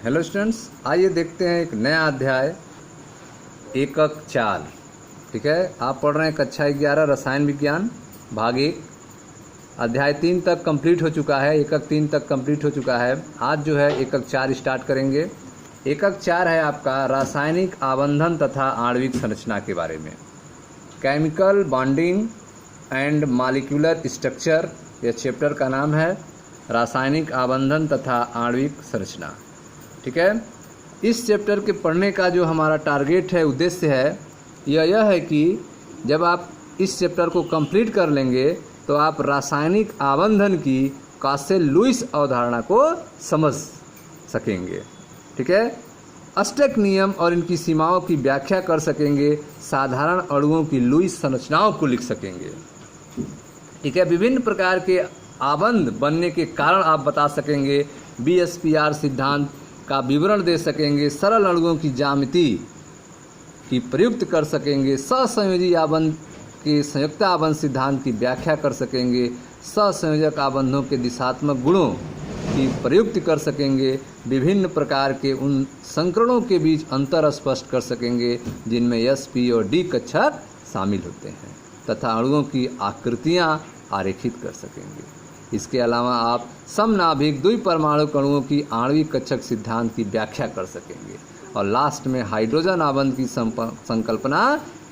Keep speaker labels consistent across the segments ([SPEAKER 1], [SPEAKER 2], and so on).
[SPEAKER 1] Hello students, आइए देखते हैं एक नया अध्याय एकक 4। ठीक है, आप पढ़ रहे हैं कक्षा 11 रसायन विज्ञान भाग 1। अध्याय 3 तक कंप्लीट हो चुका है, एकक 3 तक कंप्लीट हो चुका है। आज जो है एकक 4 स्टार्ट करेंगे। एकक 4 है आपका रासायनिक आबंधन तथा आणविक संरचना के बारे में। Chemical bonding and molecular structure, यह चैप्टर का नाम है रासायनिक आबंधन तथा आणविक संरचना। ठीक है, इस चैप्टर के पढ़ने का जो हमारा टारगेट है, उद्देश्य है, यह है कि जब आप इस चैप्टर को कंप्लीट कर लेंगे तो आप रासायनिक आबंधन की कासेल-लुईस अवधारणा को समझ सकेंगे। ठीक है, अष्टक नियम और इनकी सीमाओं की व्याख्या कर सकेंगे, साधारण अणुओं की लुईस संरचनाओं को लिख सकेंगे। ठीक है, विभिन्न प्रकार के आबंध बनने के कारण आप बता सकेंगे, BSPR सिद्धांत का विवरण दे सकेंगे, सरल अणुओं की ज्यामिति की प्रयुक्त कर सकेंगे, सहसंयोजी आबंध के संयुक्त आबंध सिद्धांत की व्याख्या कर सकेंगे, सहसंयोजक आबंधों के दिशात्मक गुणों की प्रयुक्त कर सकेंगे, विभिन्न प्रकार के उन संकरणों के बीच अंतर स्पष्ट कर सकेंगे जिनमें S, P और D कक्षक शामिल होते हैं, तथा अणुओं की आकृतियां आरेखित कर सकेंगे। इसके अलावा आप समनाभिक द्विपरमाणु अणुओं की आणविक कक्षक सिद्धांत की व्याख्या कर सकेंगे और लास्ट में हाइड्रोजन आबंध की संकल्पना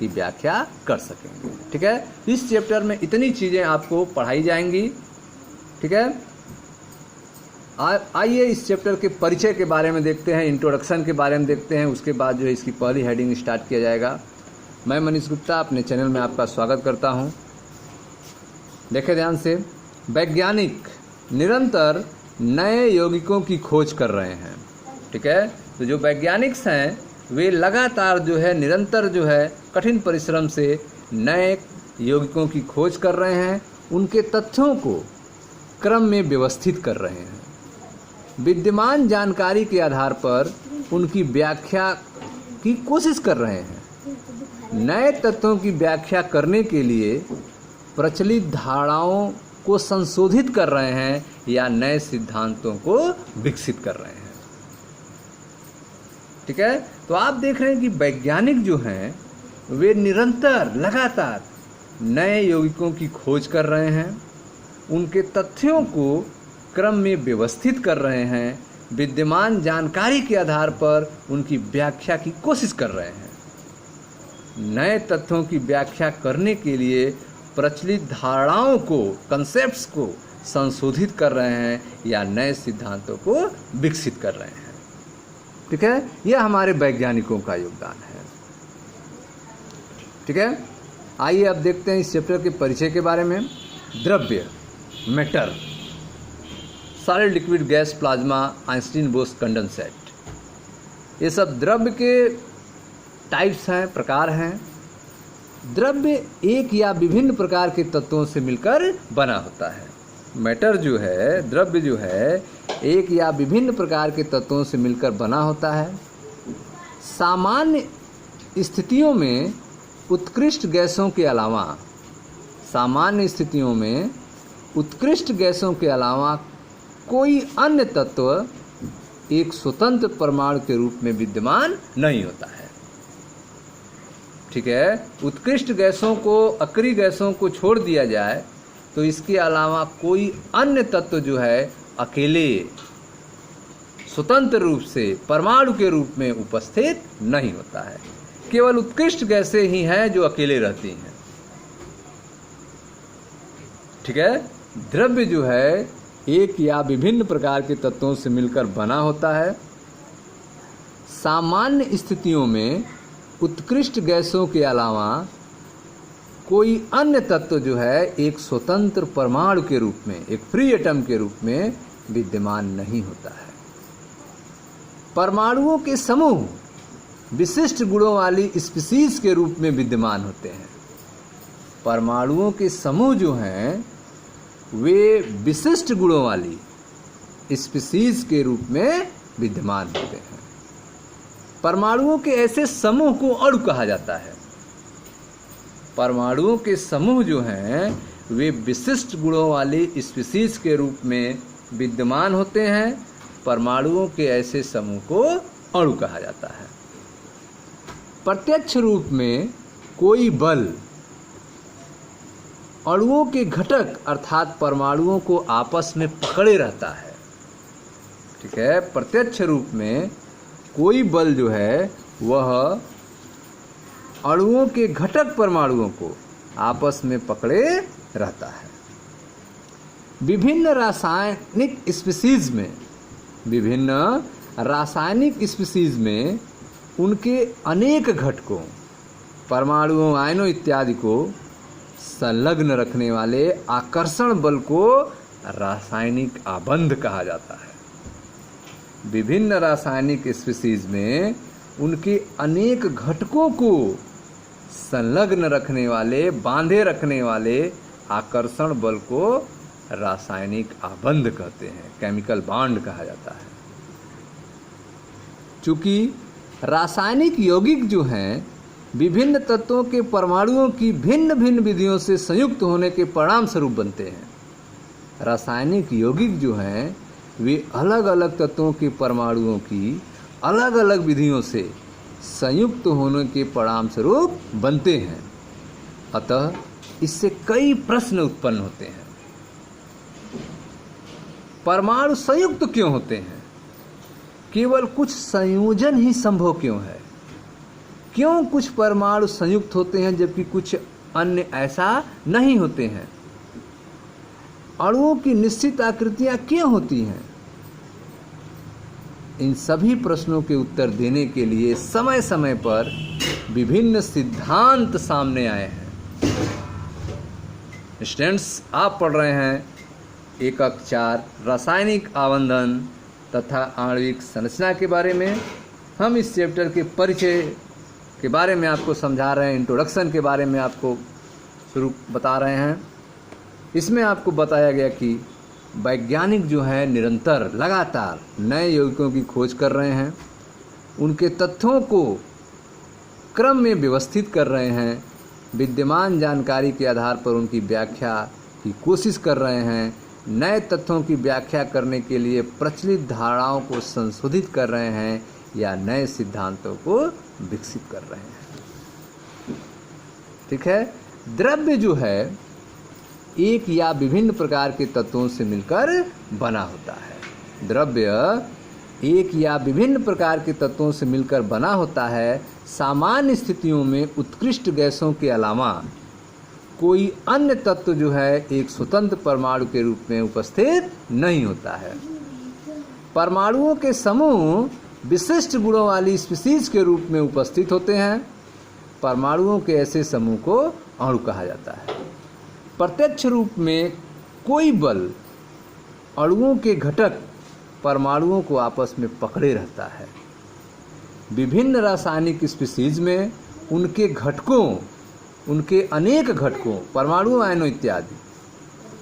[SPEAKER 1] की व्याख्या कर सकेंगे। ठीक है, इस चैप्टर में इतनी चीज़ें आपको पढ़ाई जाएंगी। ठीक है, आइए इस चैप्टर के परिचय के बारे में देखते हैं, इंट्रोडक्शन के बारे में देखते हैं। उसके बाद जो है इसकी पहली हेडिंग स्टार्ट किया जाएगा। मैं मनीष गुप्ता अपने चैनल में आपका स्वागत करता हूं। देखें ध्यान से, वैज्ञानिक निरंतर नए यौगिकों की खोज कर रहे हैं। ठीक है, तो जो वैज्ञानिक हैं वे लगातार जो है निरंतर जो है कठिन परिश्रम से नए यौगिकों की खोज कर रहे हैं, उनके तथ्यों को क्रम में व्यवस्थित कर रहे हैं, विद्यमान जानकारी के आधार पर उनकी व्याख्या की कोशिश कर रहे हैं। नए तथ्यों की व्याख्या करने के लिए प्रचलित धारणाओं को संशोधित कर रहे हैं या नए सिद्धांतों को विकसित कर रहे हैं। ठीक है, तो आप देख रहे हैं कि वैज्ञानिक जो हैं वे निरंतर लगातार नए यौगिकों की खोज कर रहे हैं, उनके तथ्यों को क्रम में व्यवस्थित कर रहे हैं, विद्यमान जानकारी के आधार पर उनकी व्याख्या की कोशिश कर रहे हैं। नए तथ्यों की व्याख्या करने के लिए प्रचलित धारणाओं को, कंसेप्ट्स को संशोधित कर रहे हैं या नए सिद्धांतों को विकसित कर रहे हैं। ठीक है, यह हमारे वैज्ञानिकों का योगदान है। ठीक है, आइए अब देखते हैं इस चैप्टर के परिचय के बारे में। द्रव्य, matter, solid, liquid, gas, plasma, Einstein Bose condensate, ये सब द्रव्य के टाइप्स हैं, प्रकार हैं। द्रव्य एक या विभिन्न प्रकार के तत्वों से मिलकर बना होता है। मैटर जो है, द्रव्य जो है, एक या विभिन्न प्रकार के तत्वों से मिलकर बना होता है। सामान्य स्थितियों में उत्कृष्ट गैसों के अलावा, सामान्य स्थितियों में उत्कृष्ट गैसों के अलावा कोई अन्य तत्व एक स्वतंत्र परमाणु के रूप में विद्यमान नहीं होता है। ठीक है, उत्कृष्ट गैसों को, अक्रिय गैसों को छोड़ दिया जाए तो इसके अलावा कोई अन्य तत्व जो है अकेले स्वतंत्र रूप से परमाणु के रूप में उपस्थित नहीं होता है। केवल उत्कृष्ट गैसें ही हैं जो अकेले रहती हैं। ठीक है, द्रव्य जो है एक या विभिन्न प्रकार के तत्वों से मिलकर बना होता है। सामान्य स्थितियों में उत्कृष्ट गैसों के अलावा कोई अन्य तत्व जो है एक स्वतंत्र परमाणु के रूप में, एक फ्री एटम के रूप में विद्यमान नहीं होता है। परमाणुओं के समूह विशिष्ट गुणों वाली स्पीसीज के रूप में विद्यमान होते हैं। परमाणुओं के समूह जो हैं वे विशिष्ट गुणों वाली स्पीसीज के रूप में विद्यमान होते हैं। परमाणुओं के ऐसे समूह को अणु कहा जाता है। परमाणुओं के समूह जो हैं वे विशिष्ट गुणों वाली स्पीसीज के रूप में विद्यमान होते हैं परमाणुओं के ऐसे समूह को अणु कहा जाता है। प्रत्यक्ष रूप में कोई बल अणुओं के घटक अर्थात परमाणुओं को आपस में पकड़े रहता है। ठीक है, प्रत्यक्ष रूप में कोई बल जो है वह अणुओं के घटक परमाणुओं को आपस में पकड़े रहता है। विभिन्न रासायनिक स्पीसीज में उनके अनेक घटकों, परमाणुओं, आयनों इत्यादि को संलग्न रखने वाले आकर्षण बल को रासायनिक आबंध कहा जाता है। विभिन्न रासायनिक स्पीसीज में उनके अनेक घटकों को संलग्न रखने वाले, बांधे रखने वाले आकर्षण बल को रासायनिक आबंध कहते हैं, केमिकल बॉन्ड कहा जाता है। चूंकि रासायनिक यौगिक जो हैं विभिन्न तत्वों के परमाणुओं की भिन्न भिन्न विधियों से संयुक्त होने के परिणाम स्वरूप बनते हैं। रासायनिक यौगिक जो हैं वे अलग अलग तत्वों के परमाणुओं की अलग अलग विधियों से संयुक्त होने के परिणाम स्वरूप बनते हैं। अतः इससे कई प्रश्न उत्पन्न होते हैं। परमाणु संयुक्त क्यों होते हैं? केवल कुछ संयोजन ही संभव क्यों है? क्यों कुछ परमाणु संयुक्त होते हैं जबकि कुछ अन्य ऐसा नहीं होते हैं? अणुओं की निश्चित आकृतियां क्यों होती हैं? इन सभी प्रश्नों के उत्तर देने के लिए समय समय पर विभिन्न सिद्धांत सामने आए हैं। स्टूडेंट्स, आप पढ़ रहे हैं एकक 4 रासायनिक आबंधन तथा आणविक संरचना के बारे में। हम इस चैप्टर के परिचय के बारे में आपको समझा रहे हैं, इंट्रोडक्शन के बारे में आपको शुरू बता रहे हैं। इसमें आपको बताया गया कि वैज्ञानिक जो है निरंतर लगातार नए यौगिकों की खोज कर रहे हैं, उनके तथ्यों को क्रम में व्यवस्थित कर रहे हैं, विद्यमान जानकारी के आधार पर उनकी व्याख्या की कोशिश कर रहे हैं, नए तथ्यों की व्याख्या करने के लिए प्रचलित धारणाओं को संशोधित कर रहे हैं या नए सिद्धांतों को विकसित कर रहे हैं। ठीक है, द्रव्य जो है एक या विभिन्न प्रकार के तत्वों से मिलकर बना होता है। द्रव्य एक या विभिन्न प्रकार के तत्वों से मिलकर बना होता है। सामान्य स्थितियों में उत्कृष्ट गैसों के अलावा कोई अन्य तत्व जो है एक स्वतंत्र परमाणु के रूप में उपस्थित नहीं होता है। परमाणुओं के समूह विशिष्ट गुणों वाली स्पीसीज के रूप में उपस्थित होते हैं। परमाणुओं के ऐसे समूह को अणु कहा जाता है। प्रत्यक्ष रूप में कोई बल अणुओं के घटक परमाणुओं को आपस में पकड़े रहता है। विभिन्न रासायनिक स्पीसीज में उनके घटकों, उनके अनेक घटकों, परमाणु, आयनों इत्यादि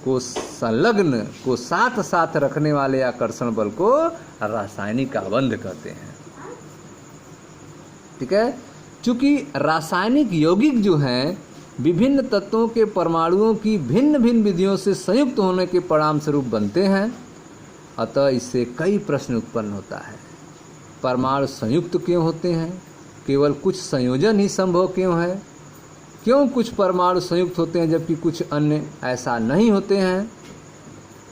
[SPEAKER 1] को संलग्न, को साथ साथ रखने वाले आकर्षण बल को रासायनिक आबंध कहते हैं। ठीक है, चूंकि रासायनिक यौगिक जो हैं विभिन्न तत्वों के परमाणुओं की भिन्न भिन्न विधियों से संयुक्त होने के परिणाम स्वरूप बनते हैं, अतः इससे कई प्रश्न उत्पन्न होता है। परमाणु संयुक्त क्यों होते हैं? केवल कुछ संयोजन ही संभव क्यों है? क्यों कुछ परमाणु संयुक्त होते हैं जबकि कुछ अन्य ऐसा नहीं होते हैं?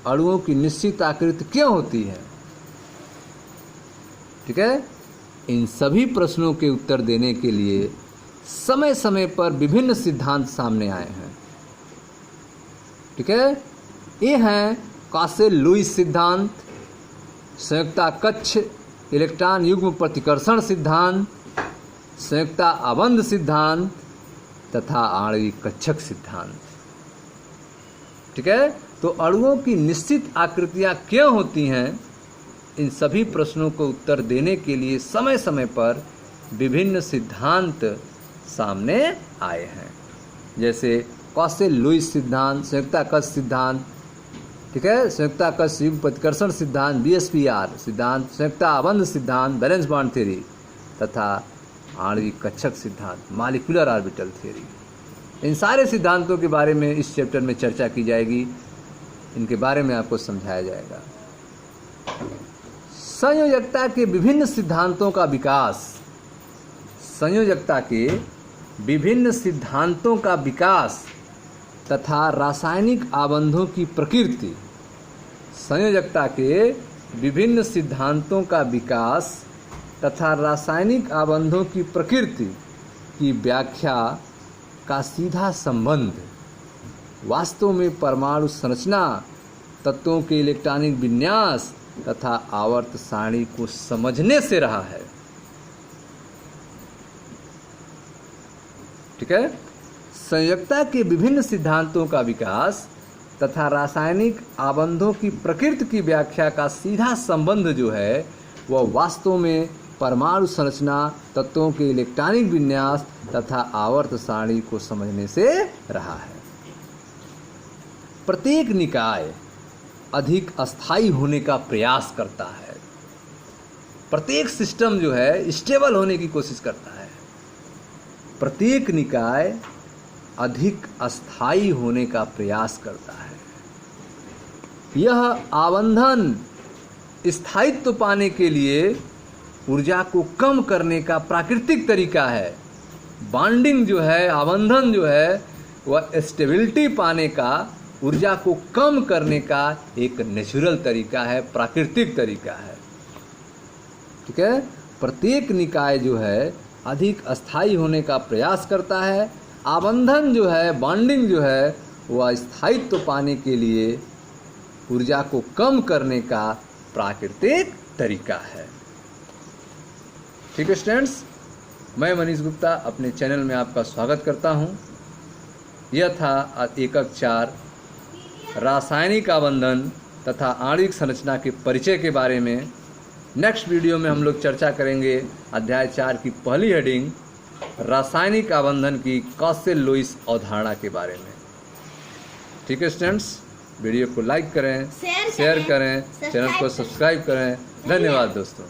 [SPEAKER 1] अणुओं की निश्चित आकृति क्यों होती है? ठीक है, इन सभी प्रश्नों के उत्तर देने के लिए समय समय पर विभिन्न सिद्धांत सामने आए हैं। ठीक है, ये हैं कासेल लुईस सिद्धांत, संयुक्ता कक्ष इलेक्ट्रॉन युग्म प्रतिकर्षण सिद्धांत, संयुक्ता आबंध सिद्धांत तथा आणविक कक्षक सिद्धांत। ठीक है, तो अणुओं की निश्चित आकृतियां क्यों होती हैं, इन सभी प्रश्नों को उत्तर देने के लिए समय समय पर विभिन्न सिद्धांत सामने आए हैं। जैसे कासेल लुईस सिद्धांत, संयुक्ता कक्ष सिद्धांत, ठीक है, संयुक्ता कक्ष युग्म प्रतिकर्षण सिद्धांत, BSPR सिद्धांत, संयुक्ता आबंध सिद्धांत, बैलेंस बॉन्ड थ्योरी तथा आणविक कक्षक सिद्धांत, मॉलिक्यूलर ऑर्बिटल थ्योरी। इन सारे सिद्धांतों के बारे में इस चैप्टर में चर्चा की जाएगी, इनके बारे में आपको समझाया जाएगा। संयोजकता के विभिन्न सिद्धांतों का विकास, संयोजकता के विभिन्न सिद्धांतों का विकास तथा रासायनिक आबंधों की प्रकृति, संयोजकता के विभिन्न सिद्धांतों का विकास तथा रासायनिक आबंधों की प्रकृति की व्याख्या का सीधा संबंध वास्तव में परमाणु संरचना, तत्वों के इलेक्ट्रॉनिक विन्यास तथा आवर्त सारणी को समझने से रहा है। ठीक है, संयोजकता के विभिन्न सिद्धांतों का विकास तथा रासायनिक आबंधों की प्रकृति की व्याख्या का सीधा संबंध जो है वह वास्तव में परमाणु संरचना, तत्वों के इलेक्ट्रॉनिक विन्यास तथा आवर्त सारणी को समझने से रहा है। प्रत्येक निकाय अधिक अस्थायी होने का प्रयास करता है, प्रत्येक सिस्टम जो है स्टेबल होने की कोशिश करता है। प्रत्येक निकाय अधिक अस्थायी होने का प्रयास करता है। यह आबंधन स्थायित्व पाने के लिए ऊर्जा को कम करने का प्राकृतिक तरीका है। बॉन्डिंग जो है, आबंधन जो है, वह स्टेबिलिटी पाने का, ऊर्जा को कम करने का एक नेचुरल तरीका है, प्राकृतिक तरीका है। ठीक है, प्रत्येक निकाय जो है अधिक अस्थायी होने का प्रयास करता है। आबंधन जो है, बॉन्डिंग जो है, वह स्थायित्व पाने के लिए ऊर्जा को कम करने का प्राकृतिक तरीका है। ठीक है स्टूडेंट्स, मैं मनीष गुप्ता अपने चैनल में आपका स्वागत करता हूं। यह था एकक 4 रासायनिक आबंधन तथा आणविक संरचना के परिचय के बारे में। नेक्स्ट वीडियो में हम लोग चर्चा करेंगे अध्याय 4 की पहली हेडिंग रासायनिक आबंधन की कॉसेल-लुईस अवधारणा के बारे में। ठीक है स्टूडेंट्स, वीडियो को लाइक करें, शेयर करें, चैनल को सब्सक्राइब करें। धन्यवाद दोस्तों।